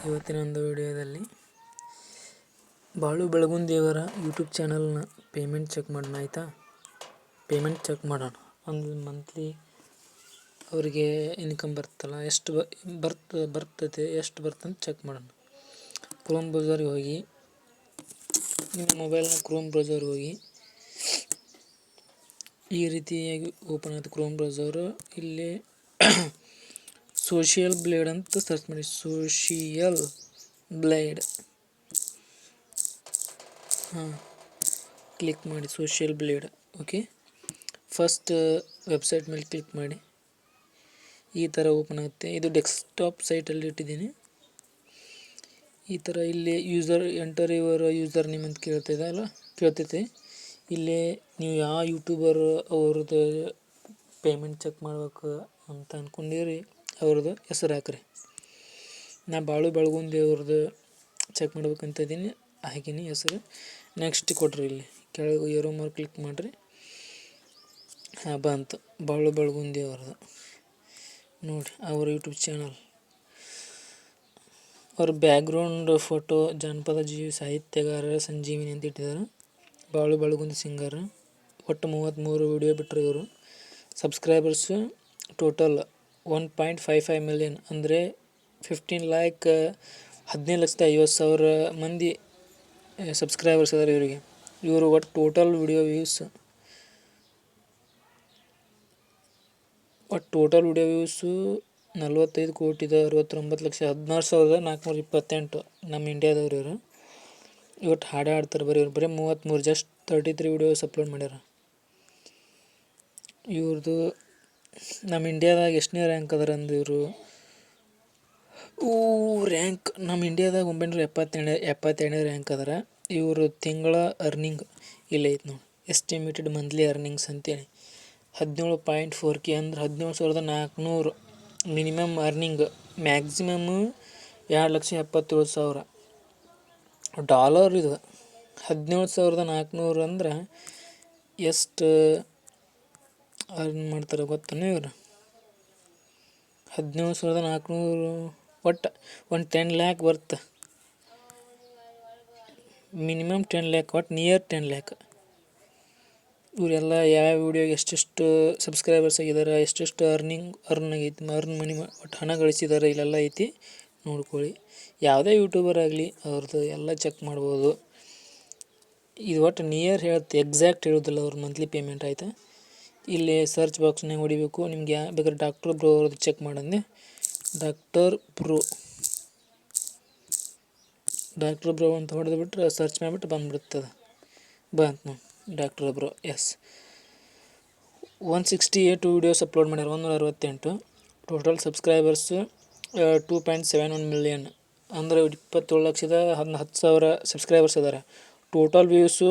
ಇವತ್ತಿನ ಒಂದು ವಿಡಿಯೋದಲ್ಲಿ ಬಾಳು ಬೆಳಗುಂದಿಯವರ ಯೂಟ್ಯೂಬ್ ಚಾನಲ್ನ ಪೇಮೆಂಟ್ ಚೆಕ್ ಮಾಡೋಣ. ಆಯಿತಾ, ಪೇಮೆಂಟ್ ಚೆಕ್ ಮಾಡೋಣ. ಒಂದು ಮಂತ್ಲಿ ಅವರಿಗೆ ಇನ್ಕಮ್ ಬರ್ತಲ್ಲ, ಎಷ್ಟು ಬರ್ತೈತೆ ಎಷ್ಟು ಬರ್ತಂತ ಚೆಕ್ ಮಾಡೋಣ. ಕ್ರೋಮ್ ಬ್ರೌಸರ್ಗೆ ಹೋಗಿ, ನಿಮ್ಮ ಮೊಬೈಲ್ನ ಕ್ರೋಮ್ ಬ್ರೌಸರ್ಗೆ ಹೋಗಿ ಈ ರೀತಿಯಾಗಿ ಓಪನ್ ಆಯ್ತು ಕ್ರೋಮ್ ಬ್ರೌಸರು. ಇಲ್ಲಿ ಸೋಷಿಯಲ್ ಬ್ಲೇಡ್ ಅಂತ ಸರ್ಚ್ ಮಾಡಿ. ಸೋಷಿಯಲ್ ಬ್ಲೇಡ್ ಕ್ಲಿಕ್ ಮಾಡಿ. Social blade okay. First website ಮೇಲೆ ಕ್ಲಿಕ್ ಮಾಡಿ. ಈ ಥರ ಓಪನ್ ಆಗುತ್ತೆ. ಇದು ಡೆಸ್ಕ್ಟಾಪ್ ಸೈಟಲ್ಲಿ ಇಟ್ಟಿದ್ದೀನಿ. ಈ ಥರ ಇಲ್ಲಿ user enter your user name ಅಂತ ಕೇಳ್ತೈತೆ. ಇಲ್ಲಿ ನೀವು ಯಾವ ಯೂಟ್ಯೂಬರ್ ಅವ್ರದ್ದು ಪೇಮೆಂಟ್ ಚೆಕ್ ಮಾಡ್ಬೇಕು ಅಂತ ಅಂದ್ಕೊಂಡಿರಿ ಅವ್ರದ್ದು ಹೆಸರು ಹಾಕ್ರಿ. ನಾ ಬಾಳು ಬೆಳಗುಂದಿ ಅವ್ರದ್ದು ಚೆಕ್ ಮಾಡ್ಬೇಕಂತ ಇದ್ದೀನಿ, ಹಾಕೀನಿ ಹೆಸರು. ನೆಕ್ಸ್ಟ್ ಕೊಡ್ರಿ. ಇಲ್ಲಿ ಕೆಳಗೆ ಏರೋ ಮಾರ್ಕ್ ಕ್ಲಿಕ್ ಮಾಡಿರಿ. ಬಂತು ಬಾಳು ಬೆಳಗುಂದಿ ಅವ್ರದ್ದು. ನೋಡಿ ಅವ್ರ ಯೂಟ್ಯೂಬ್ ಚಾನಲ್. ಅವ್ರ ಬ್ಯಾಕ್ಗ್ರೌಂಡ್ ಫೋಟೋ ಜಾನಪದ ಜೀವಿ ಸಾಹಿತ್ಯಗಾರ ಸಂಜೀವಿನಿ ಅಂತ ಇಟ್ಟಿದ್ದಾರೆ. ಬಾಳು ಬೆಳಗುಂದಿ ಸಿಂಗರ್. ಒಟ್ಟು 33 ವಿಡಿಯೋ ಬಿಟ್ಟರು ಇವರು. ಸಬ್ಸ್ಕ್ರೈಬರ್ಸು ಟೋಟಲ್ 1.55 ಮಿಲಿಯನ್, ಅಂದರೆ 15,50,50,000 ಮಂದಿ ಸಬ್ಸ್ಕ್ರೈಬರ್ಸ್ ಇದ್ದಾರೆ ಇವರಿಗೆ. ಇವರು ಒಟ್ಟು ಟೋಟಲ್ ವಿಡಿಯೋ ವ್ಯೂಸು 45,69,16,428 ನಮ್ಮ ಇಂಡಿಯಾದವ್ರು ಇವರು. ಇವತ್ತು ಹಾಡು ಹಾಡ್ತಾರೆ ಬರೀ 33 ಜಸ್ಟ್ 33 ವಿಡಿಯೋಸ್ ಅಪ್ಲೋಡ್ ಮಾಡ್ಯಾರ. ಇವ್ರದ್ದು ನಮ್ಮ ಇಂಡಿಯಾದಾಗ ಎಷ್ಟನೇ ರ್ಯಾಂಕ್ ಅದಾರ ಅಂದ್ರೆ ಇವರು ರ್ಯಾಂಕ್ ನಮ್ಮ ಇಂಡಿಯಾದಾಗ 972ನೇ ರ್ಯಾಂಕ್ ಅದಾರ. ಇವರು ತಿಂಗಳ ಅರ್ನಿಂಗ್ ಇಲ್ಲೇ ಐತೆ ನೋಡಿ. ಎಸ್ಟಿಮೇಟೆಡ್ ಮಂತ್ಲಿ ಅರ್ನಿಂಗ್ಸ್ ಅಂತೇಳಿ 17.4K ಅಂದ್ರೆ 17,400 ಮಿನಿಮಮ್ ಅರ್ನಿಂಗ್. Maximum 2,77,000 dollar. ಇದು 17,400 ಅಂದ್ರೆ ಎಷ್ಟು ಅರ್ನ್ ಮಾಡ್ತಾರೆ ಗೊತ್ತಾನೆ ಇವರು? 17,400 ಒಟ್ಟು ಒಂದು 10 ಲ್ಯಾಕ್ ವರ್ತ್. ಮಿನಿಮಮ್ 10 ಲ್ಯಾಕ್, ಒಟ್ಟು ನಿಯರ್ 10 ಲ್ಯಾಕ್. ಇವರೆಲ್ಲ ಯಾವ ವಿಡಿಯೋಗೆ ಎಷ್ಟೆಷ್ಟು ಸಬ್ಸ್ಕ್ರೈಬರ್ಸ್ ಆಗಿದ್ದಾರೆ, ಎಷ್ಟೆಷ್ಟು ಅರ್ನ್ ಆಗೈತಿ, ಮನಿ ಒಟ್ಟು ಹಣ ಗಳಿಸಿದ್ದಾರೆ, ಇಲ್ಲೆಲ್ಲ ಐತಿ ನೋಡ್ಕೊಳ್ಳಿ. ಯಾವುದೇ ಯೂಟ್ಯೂಬರ್ ಆಗಲಿ ಅವ್ರದ್ದು ಎಲ್ಲ ಚೆಕ್ ಮಾಡ್ಬೋದು. ಇದು ಒಟ್ಟು ನಿಯರ್ ಹೇಳುತ್ತೆ, ಎಕ್ಸಾಕ್ಟ್ ಹೇಳೋದಿಲ್ಲ ಅವ್ರ ಮಂತ್ಲಿ ಪೇಮೆಂಟ್. ಆಯಿತಾ, ಇಲ್ಲಿ ಸರ್ಚ್ ಬಾಕ್ಸ್ನಾಗ ಹೊಡಿಬೇಕು. ನಿಮ್ಗೆ ಬೇಕಾದ್ರೆ ಡಾಕ್ಟರ್ ಬ್ರೋ ಅವ್ರದ್ದು ಚೆಕ್ ಮಾಡಂದೆ. ಡಾಕ್ಟರ್ ಬ್ರೋ ಅಂತ ಹೊಡೆದು ಬಿಟ್ರೆ ಸರ್ಚ್ ಮಾಡಿಬಿಟ್ಟು ಬಂದುಬಿಡ್ತದೆ. ಬಂತು ನೋಡಿ doctor bro. Yes, 168 videos upload ಮಾಡ್ಯಾರ. 168. ಟೋಟಲ್ ಸಬ್ಸ್ಕ್ರೈಬರ್ಸು 2.71 ಮಿಲಿಯನ್, ಅಂದರೆ 27,10,000 ಸಬ್ಸ್ಕ್ರೈಬರ್ಸ್ ಇದ್ದಾರೆ. ಟೋಟಲ್ ವ್ಯೂಸು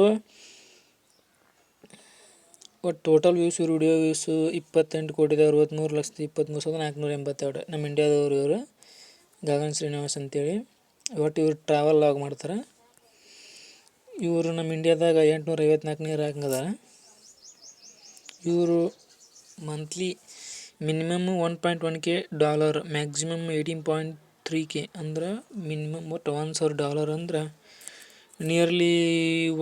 ವಿಡಿಯೋ ವ್ಯೂಸು 28,63,23,482 ನಮ್ಮ ಇಂಡಿಯಾದವರು ಇವರು. ಗಗನ್ ಶ್ರೀನಿವಾಸ್ ಅಂತೇಳಿ. ಒಟ್ಟು ಇವರು ಟ್ರಾವೆಲ್ ಲಾಗ್ ಮಾಡ್ತಾರೆ. ಇವರು ನಮ್ಮ ಇಂಡಿಯಾದಾಗ 854ನೇ ರ್ಯಾಂಕ್ ಅದ. ಇವರು monthly minimum 1.1K dollar, maximum 18.3K, ಅಂದ್ರೆ ಮಿನಿಮಮ್ ಒಟ್ಟು $1,000 ಅಂದ್ರೆ ನಿಯರ್ಲಿ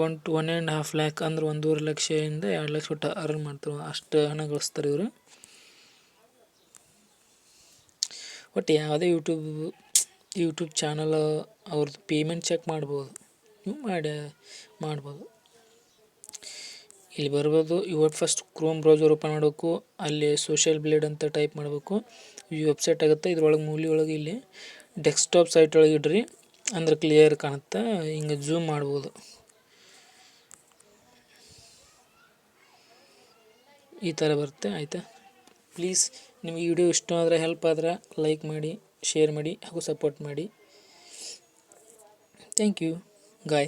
1.5 ಲ್ಯಾಕ್, ಅಂದ್ರೆ 1.5 ಲಕ್ಷದಿಂದ 2 ಲಕ್ಷ ಒಟ್ಟು ಅರ್ನ್ ಮಾಡ್ತಾರೆ. ಅಷ್ಟು ಹಣ ಗಳಿಸ್ತಾರೆ ಇವರು. ಒಟ್ಟು ಯಾವುದೇ ಯೂಟ್ಯೂಬ್ ಚಾನಲ್ ಅವ್ರದ್ದು ಪೇಮೆಂಟ್ ಚೆಕ್ ಮಾಡ್ಬೋದು. ನೀವು ಮಾಡ್ಬೋದು. ಇಲ್ಲಿ ಬರ್ಬೋದು. ಇವತ್ತು ಫಸ್ಟ್ ಕ್ರೋಮ್ ಬ್ರೌಸರ್ ಓಪನ್ ಮಾಡಬೇಕು. ಅಲ್ಲಿ ಸೋಷಿಯಲ್ ಬ್ಲೇಡ್ ಅಂತ ಟೈಪ್ ಮಾಡಬೇಕು. ಈ ವೆಬ್ಸೈಟ್ ಆಗುತ್ತೆ. ಇದ್ರೊಳಗೆ ಮೂಲಿ ಒಳಗೆ ಇಲ್ಲಿ ಡೆಸ್ಕ್ಟಾಪ್ ಸೈಟ್ ಒಳಗೆ ಇಡ್ರಿ, ಅಂದ್ರೆ ಕ್ಲಿಯರ್ ಕಾಣುತ್ತೆ. ಹಿಂಗೆ ಝೂಮ್ ಮಾಡ್ಬೋದು. ಈ ಥರ ಬರುತ್ತೆ. ಆಯಿತಾ, ಪ್ಲೀಸ್ ನಿಮಗೆ ಈ ವಿಡಿಯೋ ಇಷ್ಟ ಆದರೆ, ಹೆಲ್ಪ್ ಆದರೆ ಲೈಕ್ ಮಾಡಿ, ಶೇರ್ ಮಾಡಿ ಹಾಗೂ ಸಪೋರ್ಟ್ ಮಾಡಿ. Thank you guys.